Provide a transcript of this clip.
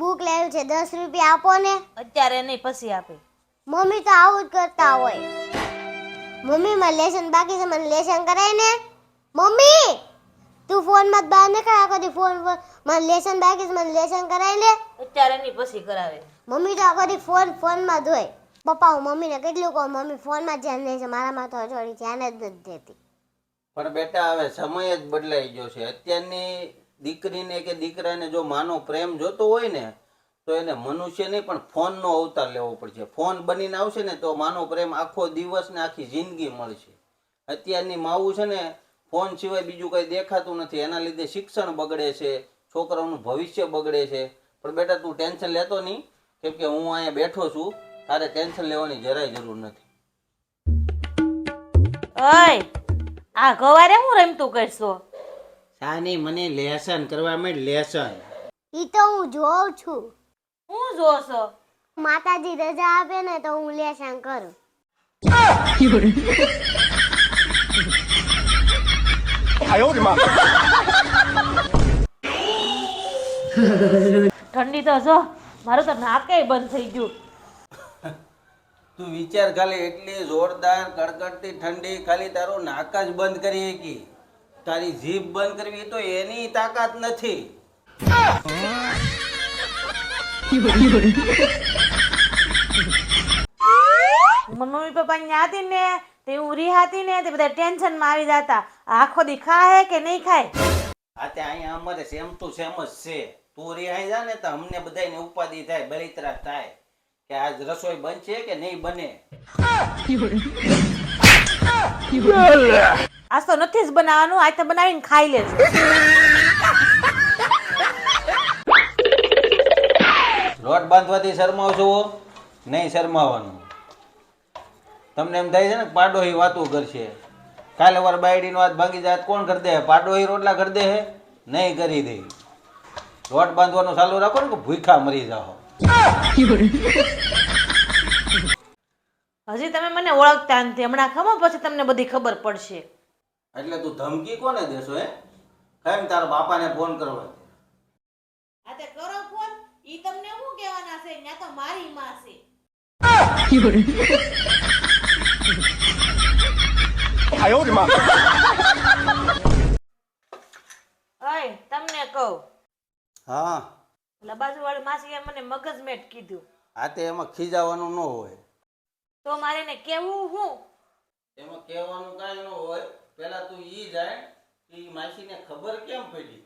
ભૂખ લાગ્યું છે 10 રૂપિયા આપો ને અત્યારે નહીં, પછી આપે. મમ્મી તો આવું જ કરતા હોય મમ્મી મારે લેસન બાકી છે મને લેસન કરાય ને મમ્મી તું ફોન માં બહાર ન કરા કદી ફોન મને લેસન બાકી છે મને લેસન કરાય ને અત્યારે નહીં, પછી કરાવે. મમ્મી તો કદી ફોન માં જ હોય પપ્પા હું મમ્મીને કેટલું કહું મમ્મી ફોન માં ધ્યાન દે છે મારામાં તો થોડી ધ્યાન જ નથી દેતી પણ બેટા હવે સમય જ બદલાઈ ગયો છે. અત્યારની દીકરીને કે દીકરાને જો માનો પ્રેમ જોતો હોય ને તો એને મનુષ્ય નહીં પણ ફોનનો અવતાર લેવો પડશે. ફોન બનીને આવશે ને તો માનો પ્રેમ આખો દિવસ ને આખી જિંદગી મળશે. અત્યારની માવું છે ને ફોન સિવાય બીજું કંઈ દેખાતું નથી. એના લીધે શિક્ષણ બગડે છે, છોકરાઓનું ભવિષ્ય બગડે છે. પણ બેટા તું ટેન્શન લેતો નહીં, કેમ કે હું અહીંયા બેઠો છું, તારે ટેન્શન લેવાની જરાય જરૂર નથી. ઓય, આ ગવારે હું રમતું કરશો? સાની મને લેસન કરવા માંડ લેસન. ઈ તો હું જોઉં છું હું જોશો? માતાજી રજા આપે ને તો હું લેસન કરું ઠંડી તો જો મારું તો નાકે બંધ થઈ ગયું. તું વિચાર ખાલી એટલી જોરદાર કડકડતી ઠંડી ખાલી તારું નાક જ બંધ કરી શકી. તારી જીભ બંધ કરવી તો એની તાકાત નથી. મમ્મી પપ્પા ન્યા હતી ને તે હું રિહાતી ને તે બધા ટેન્શન માં આવી જતા. આખો દી ખાય કે નહીં ખાય? આ તે અહીંયા અમારે સેમ ટુ સેમ જ છે. તું રિહાઈ જા ને તો અમને બધાને ઉપાધિ થાય, બળતરા થાય કે આજ રસોઈ બનશે કે નહીં બને. આજ તો નથી જ બનાવવાનું, આજ તો બનાવીને ખાઈ લેજો. લોટ બાંધવાથી શરમાવશો નહીં? શરમાવાનું. તમને એમ થાય છે ને પાડોહી વાતો કરશે. કાલે વાર બાયડીનો હાથ ભાંગી જાય કોણ કરી દે? પાડોહી રોટલા કરી દે? નહીં કરી દે. લોટ બાંધવાનું ચાલુ રાખો ને કે ભૂખા મરી જાઓ. હજી તમે મને ઓળખતા નથી, હમણાં ખબર પછી તમને બધી ખબર પડશે. એટલે તું ધમકી કોને દેશો? કેમ તારા બાપાને ફોન કરવા? આ તે કરો ફોન, ઈ તમને શું કહેવાના છે? ન્યા તો મારી માં છે. ઓય, તમને કહું, હા, ઓલા બાજુવાળી માસીએ મને મગજમેટ કીધું. આ તે એમાં ખીજાવાનું ન હોય. તો મારે એને કેવું હું? એમાં કહેવાનું કાંઈ ન હોય. પેલા તું ઈ જાય ઈ માસીને ખબર કેમ પડી?